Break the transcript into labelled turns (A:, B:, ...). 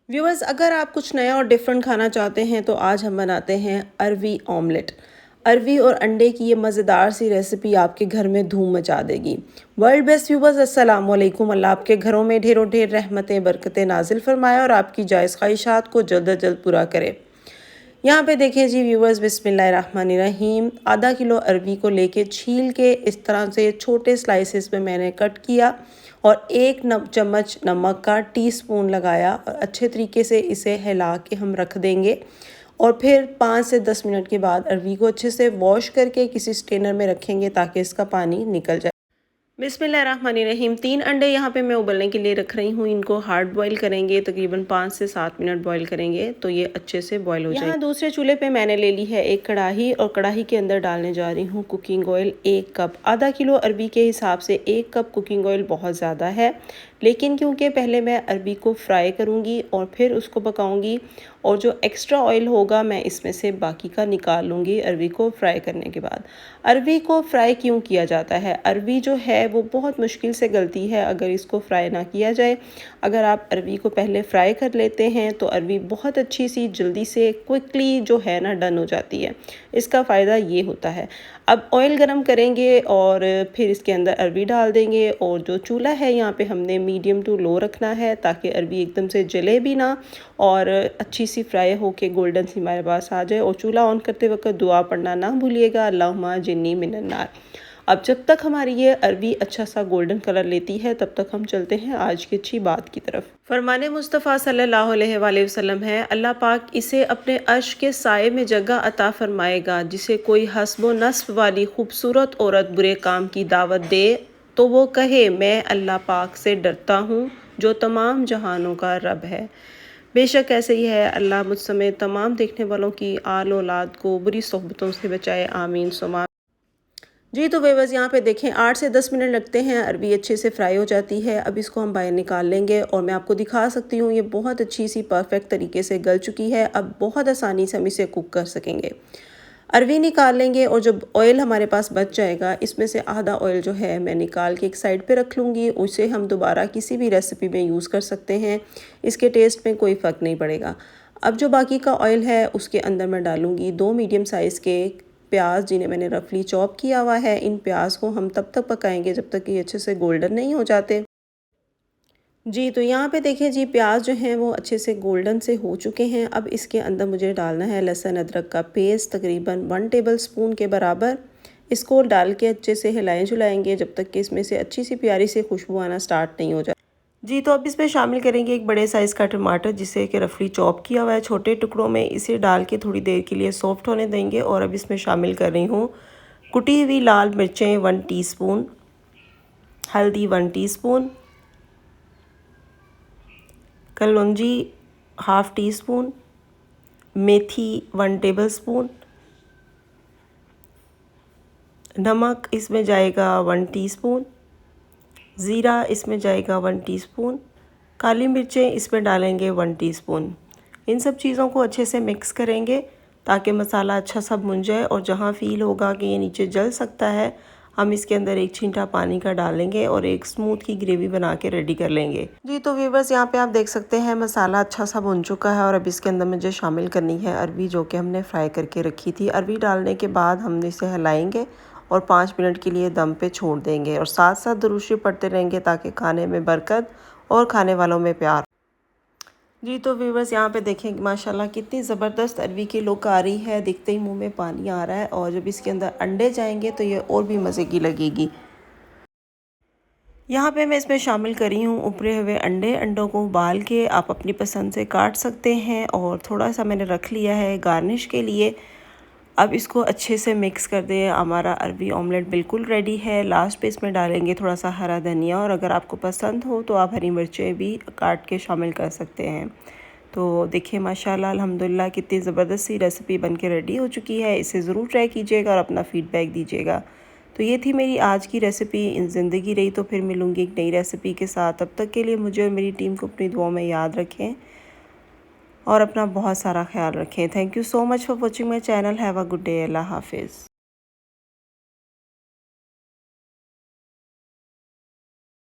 A: Viewers, अगर आप कुछ नया और डिफरेंट खाना चाहते हैं तो आज हम बनाते हैं अरवी ऑमलेट। अरवी और अंडे की ये मज़ेदार सी रेसिपी आपके घर में धूम मचा देगी। वर्ल्ड बेस्ट व्यूअर्स, अस्सलाम वालेकुम। अल्लाह आपके घरों में ढेरों ढेर रहमतें बरकतें नाजिल फरमाए और आपकी जायज़ ख्वाहिशात को जल्द अज जल्द पूरा करे। यहाँ पे देखें जी व्यूअर्स, बिस्मिल्लाहिर्रहमानिर्रहीम। आधा किलो अरवी को लेके छील के इस तरह से छोटे स्लाइसेस में मैंने कट किया और एक चम्मच नमक का टीस्पून लगाया और अच्छे तरीके से इसे हिला के हम रख देंगे। और फिर 5 से 10 मिनट के बाद अरवी को अच्छे से वॉश करके किसी स्ट्रेनर में रखेंगे ताकि इसका पानी निकल जाए। बिस्मिल्लाहिर्रहमानिर्रहीम। 3 अंडे यहाँ पे मैं उबलने के लिए रख रही हूँ। इनको हार्ड बॉईल करेंगे, तकरीबन 5 से 7 मिनट बॉईल करेंगे तो ये अच्छे से बॉईल हो जाएंगे। यहाँ दूसरे चूल्हे पे मैंने ले ली है एक कढ़ाई और कढ़ाई के अंदर डालने जा रही हूँ कुकिंग ऑयल 1 कप। आधा किलो अरबी के हिसाब से 1 कप कुकिंग ऑयल बहुत ज़्यादा है, लेकिन क्योंकि पहले मैं अरबी को फ्राई करूँगी और फिर उसको पकाऊँगी और जो एक्स्ट्रा ऑयल होगा मैं इसमें से बाकी का निकाल लूँगी अरबी को फ्राई करने के बाद। अरबी को फ्राई क्यों किया जाता है? अरबी जो है वो बहुत मुश्किल से गलती है अगर इसको फ्राई ना किया जाए। अगर आप अरबी को पहले फ्राई कर लेते हैं तो अरबी बहुत अच्छी सी जल्दी से क्विकली जो है ना डन हो जाती है। इसका फ़ायदा ये होता है। अब ऑयल गरम करेंगे और फिर इसके अंदर अरबी डाल देंगे और जो चूल्हा है यहाँ पे हमने मीडियम टू लो रखना है ताकि अरबी एकदम से जले भी ना और अच्छी सी फ्राई होके गोल्डन सी हमारे पास आ जाए। और चूल्हा ऑन करते वक्त दुआ पढ़ना ना भूलिएगा, अल्लाहुम्मा जिन्नी मिनन नार। अब जब तक हमारी ये अरबी अच्छा सा गोल्डन कलर लेती है तब तक हम चलते हैं आज की अच्छी बात की तरफ। फरमाने मुस्तफ़ा सल्लल्लाहु अलैहि वसल्लम है, अल्लाह पाक इसे अपने अर्श के साए में जगह अता फरमाएगा। जिसे कोई हस्ब नस्ब वाली खूबसूरत औरत बुरे काम की दावत दे तो वो कहे मैं अल्लाह पाक से डरता हूँ जो तमाम जहानों का रब है। बेशक ऐसे ही है। अल्लाह मुझ समेत तमाम देखने वालों की आल औलाद को बुरी सोहबतों से बचाए, आमीन सुमा। जी तो व्यूअर्स, यहाँ पे देखें 8 से 10 मिनट लगते हैं, अरबी अच्छे से फ्राई हो जाती है। अब इसको हम बाहर निकाल लेंगे और मैं आपको दिखा सकती हूँ ये बहुत अच्छी सी परफेक्ट तरीके से गल चुकी है। अब बहुत आसानी से हम इसे कुक कर सकेंगे। अरवी निकाल लेंगे और जब ऑयल हमारे पास बच जाएगा इसमें से आधा ऑयल जो है मैं निकाल के एक साइड पे रख लूँगी। उसे हम दोबारा किसी भी रेसिपी में यूज़ कर सकते हैं, इसके टेस्ट में कोई फ़र्क नहीं पड़ेगा। अब जो बाकी का ऑयल है उसके अंदर मैं डालूँगी 2 मीडियम साइज़ के प्याज जिन्हें मैंने रफली चॉप किया हुआ है। इन प्याज को हम तब तक पकाएंगे जब तक ये अच्छे से गोल्डन नहीं हो जाते। जी तो यहाँ पे देखिए जी, प्याज जो हैं वो अच्छे से गोल्डन से हो चुके हैं। अब इसके अंदर मुझे डालना है लहसुन अदरक का पेस्ट, तकरीबन 1 टेबलस्पून के बराबर। इसको डाल के अच्छे से हिलाएं झुलाएंगे जब तक कि इसमें से अच्छी सी प्यारी सी खुशबू आना स्टार्ट नहीं हो जाए। जी तो अब इसमें शामिल करेंगे एक बड़े साइज़ का टमाटर जिसे कि रफली चॉप किया हुआ है छोटे टुकड़ों में। इसे डाल के थोड़ी देर के लिए सॉफ्ट होने देंगे और अब इसमें शामिल कर रही हूँ कुटी हुई लाल मिर्चें 1 टीस्पून, हल्दी 1 टीस्पून, कलौंजी हाफ़ टी स्पून, मेथी 1 टेबलस्पून, नमक इसमें जाएगा 1 टीस्पून, ज़ीरा इसमें जाएगा 1 टीस्पून, काली मिर्चें इसमें डालेंगे 1 टीस्पून। इन सब चीज़ों को अच्छे से मिक्स करेंगे ताकि मसाला अच्छा सा भुन जाए और जहाँ फील होगा कि ये नीचे जल सकता है हम इसके अंदर एक छींटा पानी का डालेंगे और एक स्मूथ की ग्रेवी बना के रेडी कर लेंगे। जी तो व्यूअर्स, यहाँ पे आप देख सकते हैं मसाला अच्छा सा भुन चुका है और अब इसके अंदर मुझे शामिल करनी है अरवी जो कि हमने फ्राई करके रखी थी। अरवी डालने के बाद हम इसे हिलाएंगे और 5 मिनट के लिए दम पे छोड़ देंगे और साथ साथ दुरूद शरीफ पढ़ते रहेंगे ताकि खाने में बरकत और खाने वालों में प्यार। जी तो व्यूवर्स, यहाँ पे देखें माशाल्लाह कितनी ज़बरदस्त अरवी की लुक आ रही है। दिखते ही मुंह में पानी आ रहा है और जब इसके अंदर अंडे जाएंगे तो ये और भी मज़े की लगेगी। यहाँ पे मैं इसमें शामिल करी हूँ उबले हुए अंडे। अंडों को उबाल के आप अपनी पसंद से काट सकते हैं और थोड़ा सा मैंने रख लिया है गार्निश के लिए। अब इसको अच्छे से मिक्स कर दें। हमारा अरबी ऑमलेट बिल्कुल रेडी है। लास्ट पे इसमें डालेंगे थोड़ा सा हरा धनिया और अगर आपको पसंद हो तो आप हरी मिर्चें भी काट के शामिल कर सकते हैं। तो देखिए माशाल्लाह अल्हम्दुलिल्लाह कितनी ज़बरदस्त सी रेसिपी बन के रेडी हो चुकी है। इसे ज़रूर ट्राई कीजिएगा और अपना फ़ीडबैक दीजिएगा। तो ये थी मेरी आज की रेसिपी। ज़िंदगी रही तो फिर मिलूँगी एक नई रेसिपी के साथ। तब तक के लिए मुझे और मेरी टीम को अपनी दुआओं में याद रखें और अपना बहुत सारा ख्याल रखें। Thank you so much for watching my channel. Have a good day. अल्लाह हाफिज़।